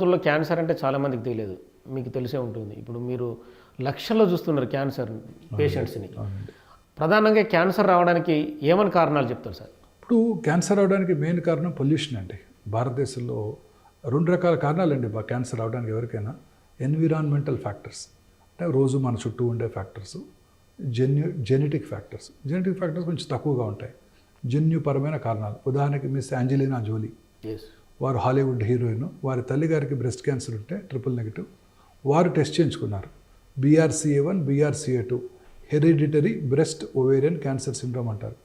రోజుల్లో క్యాన్సర్ అంటే చాలామందికి తెలియదు. మీకు తెలిసే ఉంటుంది. ఇప్పుడు మీరు లక్షల్లో చూస్తున్నారు క్యాన్సర్ పేషెంట్స్ని. ప్రధానంగా క్యాన్సర్ రావడానికి ఏమని కారణాలు చెప్తారు సార్? ఇప్పుడు క్యాన్సర్ రావడానికి మెయిన్ కారణం పొల్యూషన్ అండి. భారతదేశంలో 2 రకాల కారణాలు అండి క్యాన్సర్ రావడానికి ఎవరికైనా. ఎన్విరాన్మెంటల్ ఫ్యాక్టర్స్ అంటే రోజు మన చుట్టూ ఉండే factors, genetic factors. Genetic factors కొంచెం తక్కువగా ఉంటాయి. జన్యుపరమైన కారణాలు, ఉదాహరణకి మిస్ యాంజెలినా జోలీ, వారు హాలీవుడ్ హీరోయిన్. వారి తల్లిగారికి బ్రెస్ట్ క్యాన్సర్ ఉంటే ట్రిపుల్-నెగటివ్. వారు టెస్ట్ చేయించుకున్నారు. BRCA1 BRCA2 hereditary breast ovarian cancer syndrome అంటారు.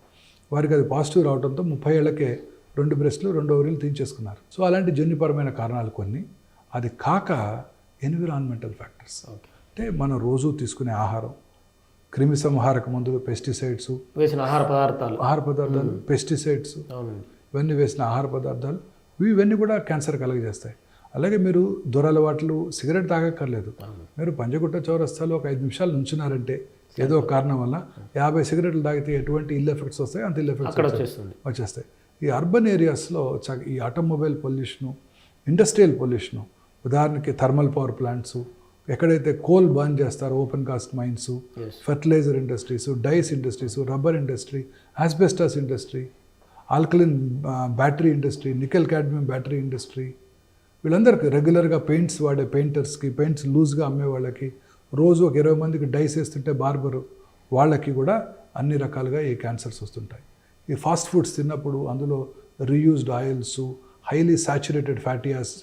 వారికి అది పాజిటివ్ రావడంతో 30 ఏళ్లకే 2 బ్రెస్ట్లు 2 ఓవరీలు తీయించేసుకున్నారు. సో అలాంటి జన్యుపరమైన కారణాలు కొన్ని. అది కాక ఎన్విరాన్మెంటల్ ఫ్యాక్టర్స్ అంటే మనం రోజు తీసుకునే ఆహారం, క్రిమి సంహారక మందులు, పెస్టిసైడ్స్ వేసిన ఆహార పదార్థాలు, పెస్టిసైడ్స్ ఇవన్నీ వేసిన ఆహార పదార్థాలు ఇవన్నీ కూడా క్యాన్సర్ కలుగజేస్తాయి. అలాగే మీరు దురలవాట్లు, సిగరెట్ తాగక్కర్లేదు. మీరు పంజగుట్ట చౌరస్తాలో ఒక 5 నిమిషాలు నుంచున్నారంటే ఏదో ఒక కారణం వల్ల 50 సిగరెట్లు తాగితే ఎటువంటి ఇల్ ఎఫెక్ట్స్ వస్తాయి, అంత ఇల్ ఎఫెక్ట్స్ వచ్చేస్తాయి. ఈ అర్బన్ ఏరియాస్లో ఈ ఆటోమొబైల్ పొల్యూషను, ఇండస్ట్రియల్ పొల్యూషను, ఉదాహరణకి థర్మల్ పవర్ ప్లాంట్స్, ఎక్కడైతే కోల్ బర్న్ చేస్తారో open cast mines, fertiliser industries, dyes industries, rubber industry, asbestos industry, alkaline battery industry, nickel cadmium battery industry, వీళ్ళందరికీ రెగ్యులర్గా పెయింట్స్ వాడే పెయింటర్స్కి, పెయింట్స్ లూజ్గా అమ్మే వాళ్ళకి, రోజు ఒక 20 మందికి డైస్ వేస్తుంటే బార్బరు, వాళ్ళకి కూడా అన్ని రకాలుగా ఈ క్యాన్సర్స్ వస్తుంటాయి. ఈ ఫాస్ట్ ఫుడ్స్ తిన్నప్పుడు అందులో reused oils, highly saturated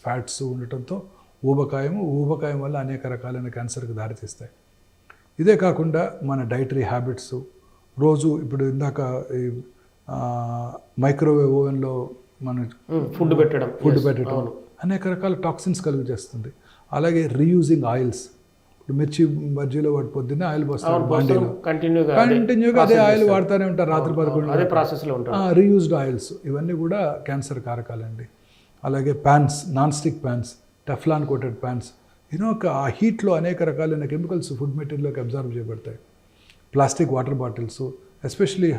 fats ఉండటంతో ఊబకాయం వల్ల అనేక రకాలైన క్యాన్సర్కి దారితీస్తాయి. ఇదే కాకుండా మన డైటరీ హ్యాబిట్స్, రోజు ఇప్పుడు ఇందాక మైక్రోవేవ్ ఓవెన్లో మన ఫుడ్ పెట్టడం అనేక రకాల టాక్సిన్స్ కలుగు చేస్తుంది. అలాగే రీయూజింగ్ ఆయిల్స్, ఇప్పుడు బజ్జీలో వాడు పొద్దున్నే ఆయిల్ పోస్తారు, బాండీలో కంటిన్యూగా అదే ఆయిల్ వాడుతూనే ఉంటారు, రాత్రి 11 రీయూజ్డ్ ఆయిల్స్, ఇవన్నీ కూడా క్యాన్సర్ కారకాలండి. అలాగే pans, non stick pans, Teflon coated pans, ఆ హీట్లో అనేక రకాలైన కెమికల్స్ ఫుడ్ మెటీరియల్లోకి అబ్జర్వ్ చేయబడతాయి. ప్లాస్టిక్ వాటర్ బాటిల్స్, ఎస్పెషలీ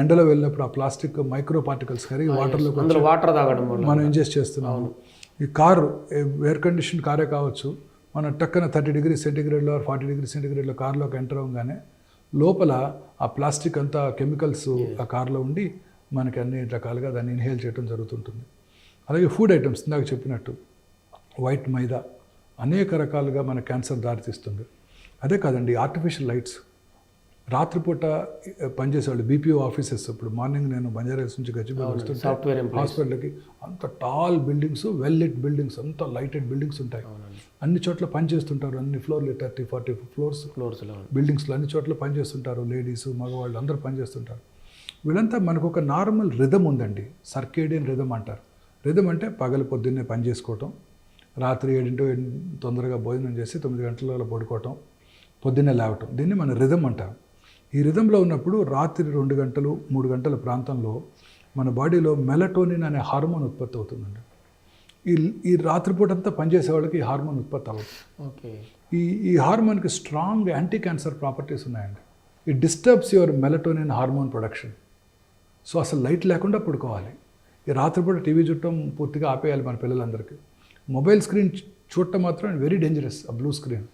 ఎండలో వెళ్ళినప్పుడు ఆ ప్లాస్టిక్ మైక్రో పార్టికల్స్ కరిగి వాటర్ తాగడం మనం ఇంజెస్ట్ చేస్తున్నాము. ఈ కారు, ఎయిర్ కండిషన్ కారే కావచ్చు, మనం టక్కన 30 degrees సెంటిగ్రేడ్లో 40 degrees సెంటిగ్రేడ్లో కారులోకి ఎంటర్ అవ్వగానే లోపల ఆ ప్లాస్టిక్ అంతా కెమికల్స్ ఆ కారులో ఉండి మనకి అన్ని రకాలుగా దాన్ని ఇన్హేల్ చేయడం జరుగుతుంటుంది. అలాగే ఫుడ్ ఐటమ్స్ ఇందాక చెప్పినట్టు వైట్ మైదా అనేక రకాలుగా మన క్యాన్సర్ దారితీస్తుంది. అదే కాదండి, ఆర్టిఫిషియల్ లైట్స్, రాత్రిపూట పనిచేసేవాళ్ళు BPO ఆఫీసెస్. ఇప్పుడు మార్నింగ్ నేను బంజారాహిల్స్ నుంచి గచ్చిబౌలి వస్తుంటే హాస్పిటల్కి అంత tall buildings, well lit buildings, అంత లైటెడ్ బిల్డింగ్స్ ఉంటాయి. అన్ని చోట్ల పనిచేస్తుంటారు, అన్ని ఫ్లోర్లు 30-40 ఫ్లోర్స్ బిల్డింగ్స్లో అన్ని చోట్ల పనిచేస్తుంటారు. లేడీస్, మగవాళ్ళు అందరూ పనిచేస్తుంటారు. వీళ్ళంతా మనకు ఒక నార్మల్ రిథమ్ ఉందండి, సర్కేడియన్ రిథమ్ అంటారు. రిథమ్ అంటే పగలు పొద్దున్నే పని చేసుకోవటం, రాత్రి 7 తొందరగా భోజనం చేసి 9 గంటల పడుకోవటం, పొద్దున్నే లేవటం, దీన్ని మన రిథమ్ అంటారు. ఈ రిథంలో ఉన్నప్పుడు రాత్రి 2 గంటలు 3 గంటల ప్రాంతంలో మన బాడీలో మెలటోనిన్ అనే హార్మోన్ ఉత్పత్తి అవుతుందండి. ఈ రాత్రిపూట అంతా పనిచేసే వాళ్ళకి ఈ హార్మోన్ ఉత్పత్తి అవ్వదు. ఈ హార్మోన్కి స్ట్రాంగ్ యాంటీ క్యాన్సర్ ప్రాపర్టీస్ ఉన్నాయండి. It disturbs your melatonin hormone production. So అసలు లైట్ లేకుండా పడుకోవాలి. ఈ రాత్రిపూట టీవీ చూడటం పూర్తిగా ఆపేయాలి మన పిల్లలందరికీ. మొబైల్ స్క్రీన్ చూడటం మాత్రం వెరీ డేంజరస్. ఆ బ్లూ స్క్రీన్,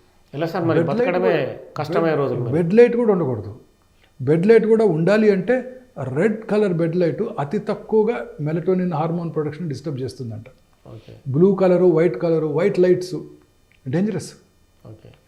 బెడ్ లైట్ కూడా ఉండకూడదు. బెడ్ లైట్ కూడా ఉండాలి అంటే రెడ్ కలర్ బెడ్ లైట్ అతి తక్కువగా మెలటోనిన్ హార్మోన్ ప్రొడక్షన్ డిస్టర్బ్ చేస్తుందంట. Blue colour, white lights dangerous.